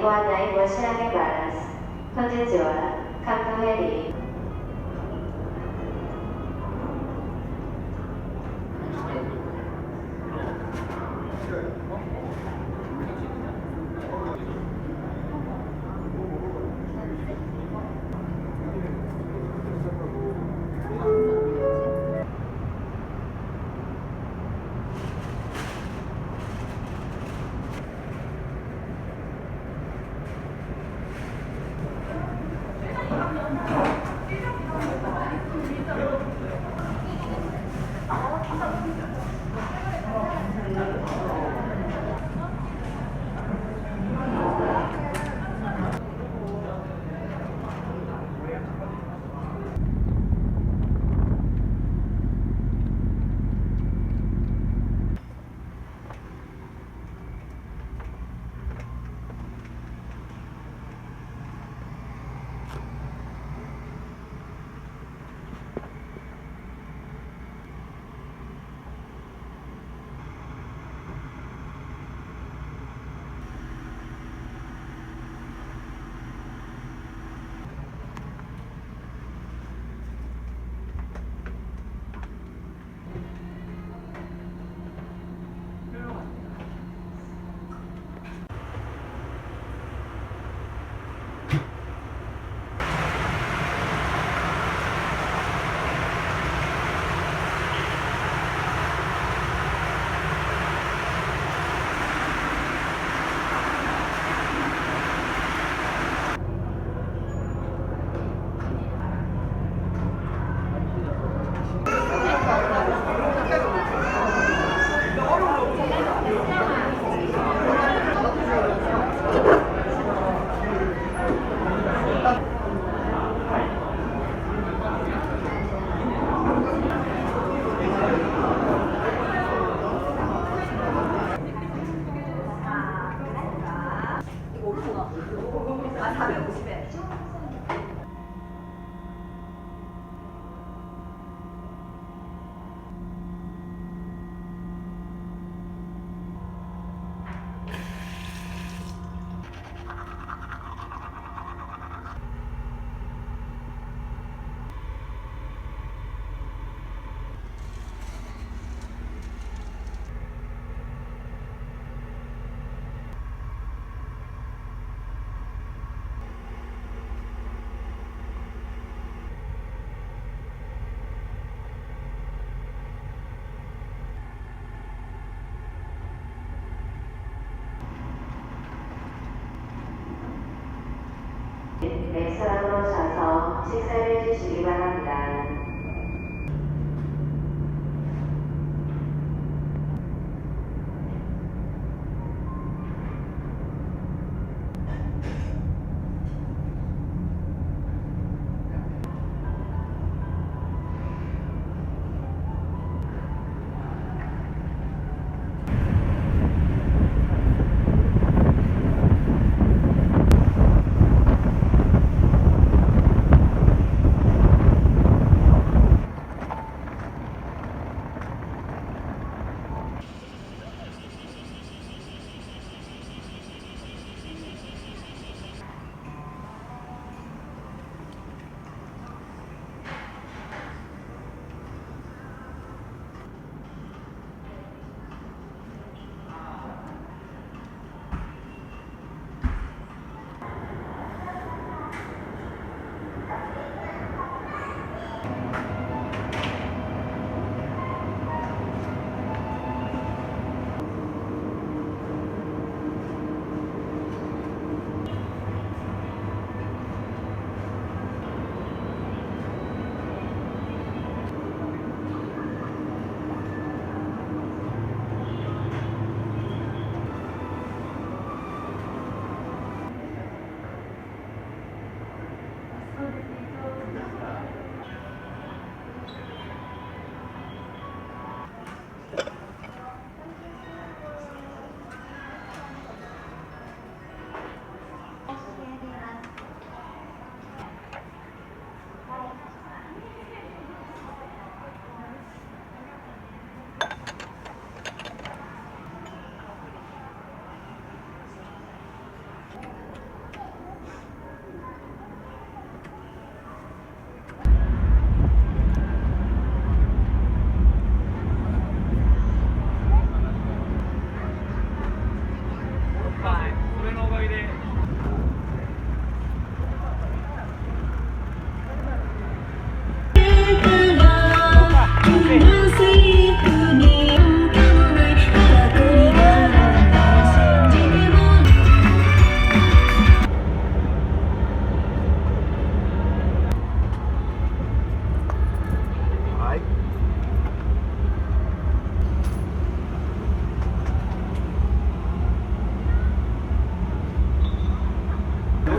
ご案内申し上げます。本日は関東エリー레스토랑으로 오셔서 식사를 해주시기 바랍니다.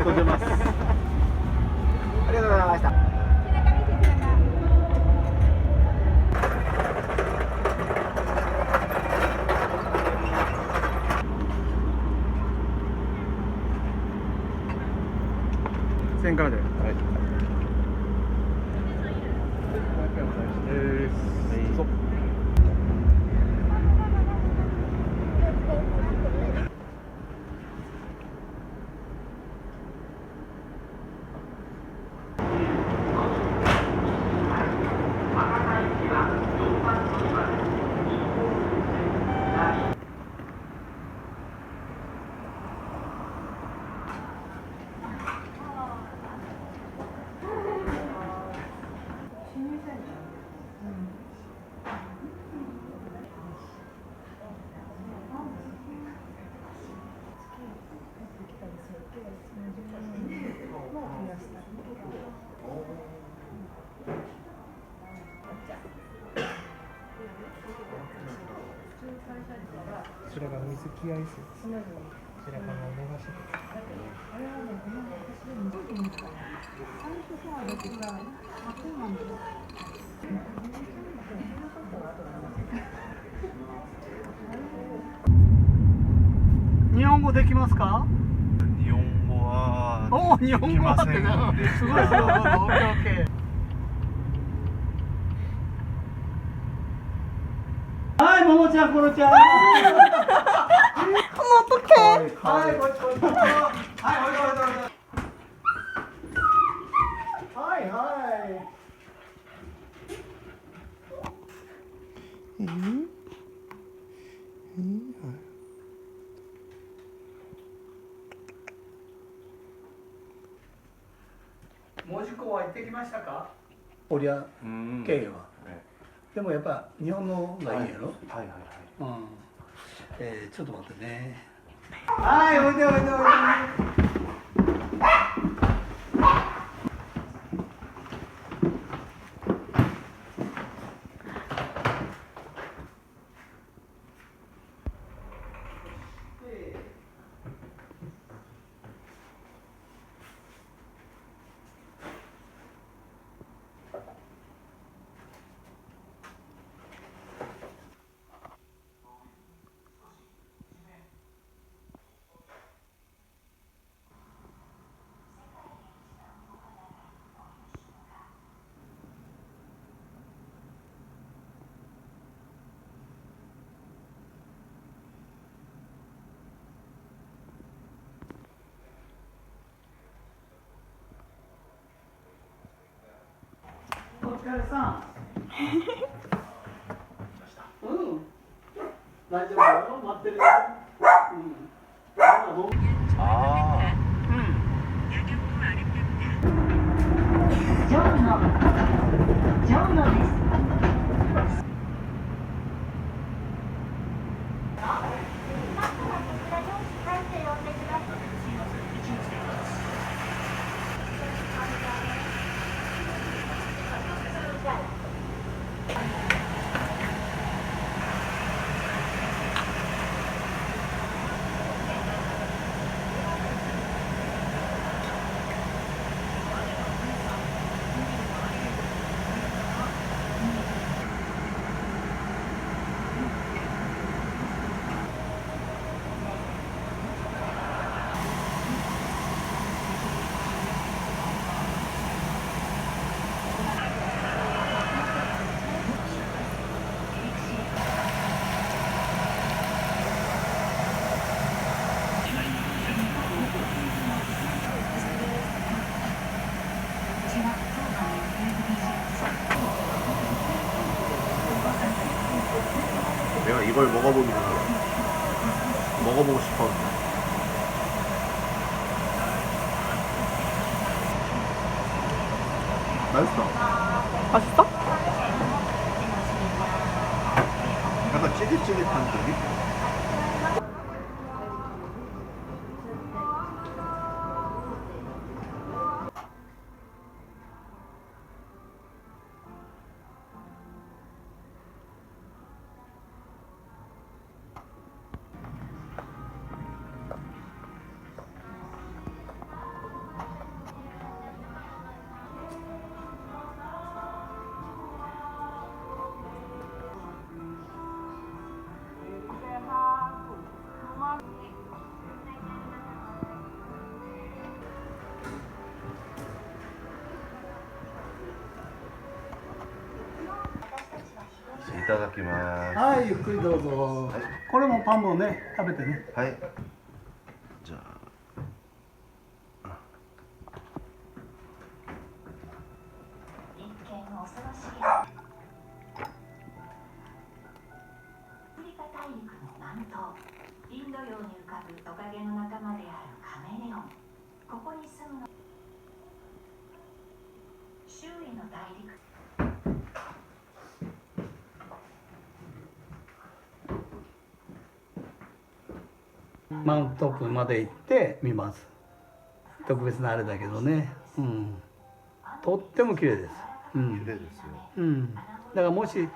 とうございます。ありがとうございました。1000からで。はい。そう。こちらが水木アイス。こちらがお菓子。あれはね、私でもどういうかな。最初さ、だってさ、そうなんだよ。日本語できますか？日本語はお、日本語はってな。すごいすごい。オッケーオッケー。はい、ももちゃん、ころちゃん。어떡해? はい、こっちこっち。はい、おいでおいでおいで。はいはい。門司港は行ってきましたか？コリア経由は。でもやっぱ日本のがいいやろ？はいはいはい。うん。ちょっと待ってね。はい、おいでおいでおいで。お疲れさん。うん。大丈夫よ。待ってるよ。うん。ああ。うん。ジョンノです。내가 이걸 먹어보고 싶어. 맛있어. 맛있어? 약간 찌릿찌릿한 느낌? ただきます。はい、ゆっくりどうぞ。これもパンもね、食べてね。はい。じゃあ。一見恐ろしい。アフリカ大陸の南東、インド洋に浮かぶトカゲの仲間であるカメレオン。ここに住むの。周囲の大陸。マウントトップまで行って見ます。特別なあれだけどね。うん。とっても綺麗です。うん。綺麗ですよ。うん。だからもし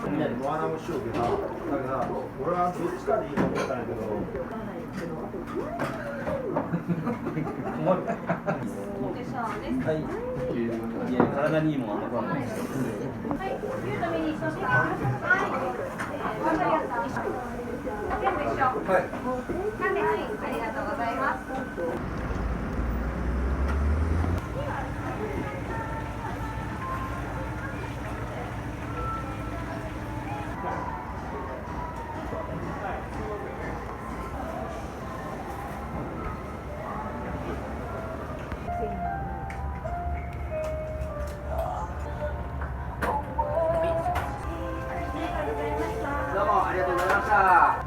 みんなでモアナもしようけど、だから俺はどっちかでいいと思ったんやけど。困る。はい。いや体にいいもんあんま食わない。はい。ユートメに一緒に。はい。わかりやすい。全部一緒。はい。なんで、はい、ありがとうございます。どうもありがとうございました。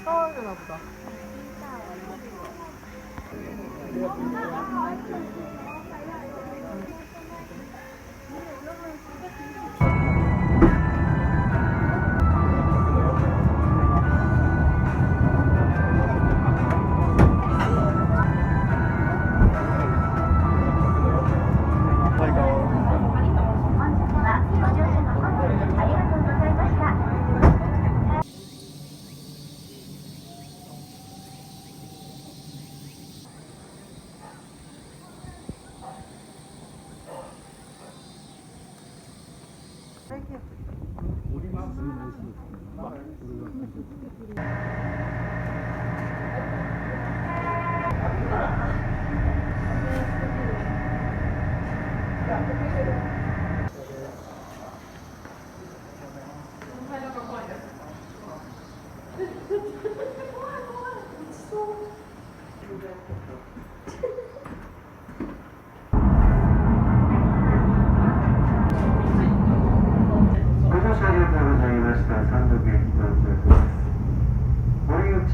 싸워주나 보다.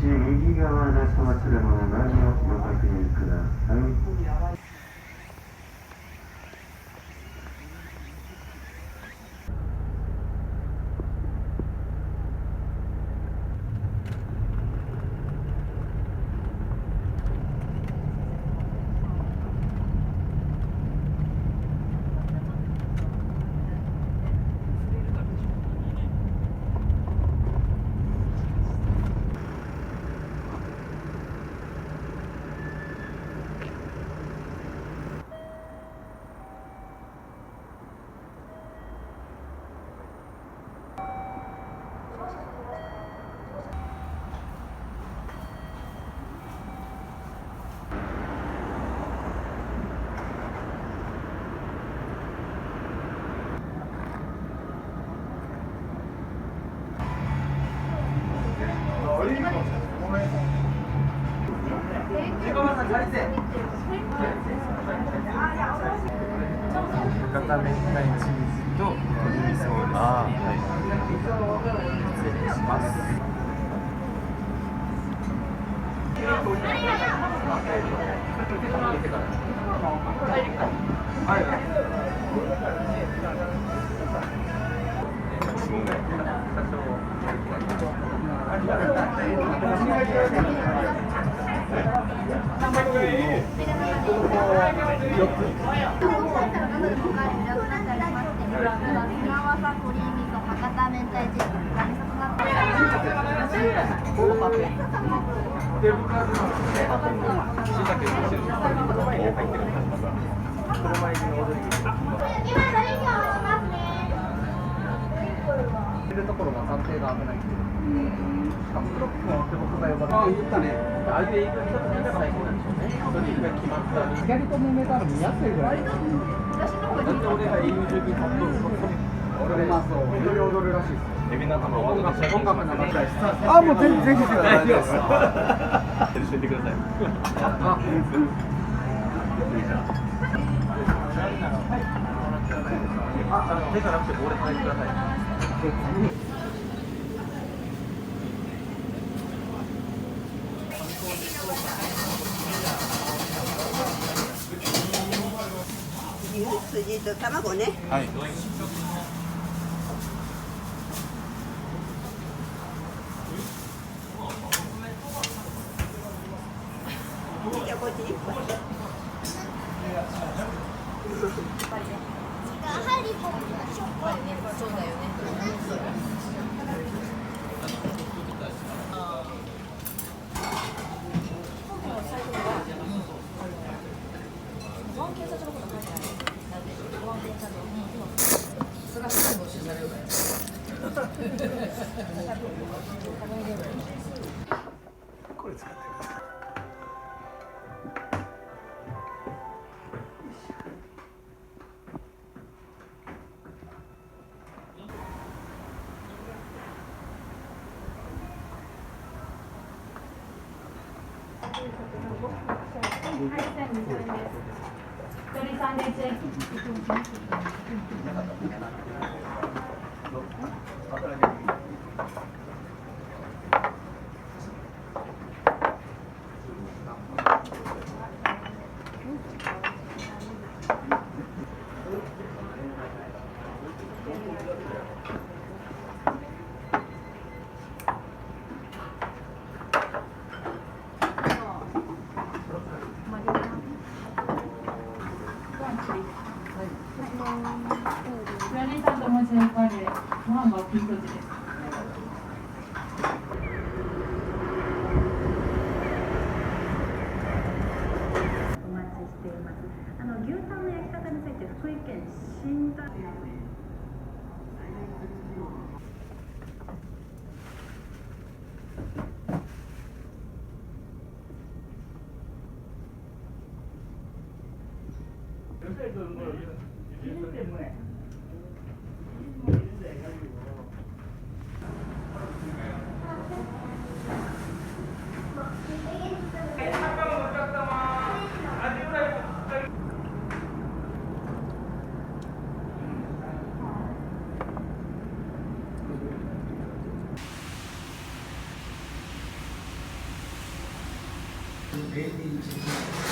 右側のその連れ物何をご確認ください。博多明太チーズと鶏味噌です。失礼します。いるところが暫定が危ない。しかもクロックの手元が呼ばれて。ああ、言ったね。ああいう営業一つ目が最高なんでしょうね。それが決まった。左ともめたら見やすいぐらい。だって俺が EU 中に買っとる。俺まあそう。踊り踊るらしいです。エビ仲間は音楽流したい。ああ、もう全然大丈夫です。教えてください。手じゃなくて俺叩いてください。筋と卵ね。はい。じゃあこっちに。ハリーポッターショップね。そうだよね。これ使ってる。牛タンの焼き方について福井県新田レディー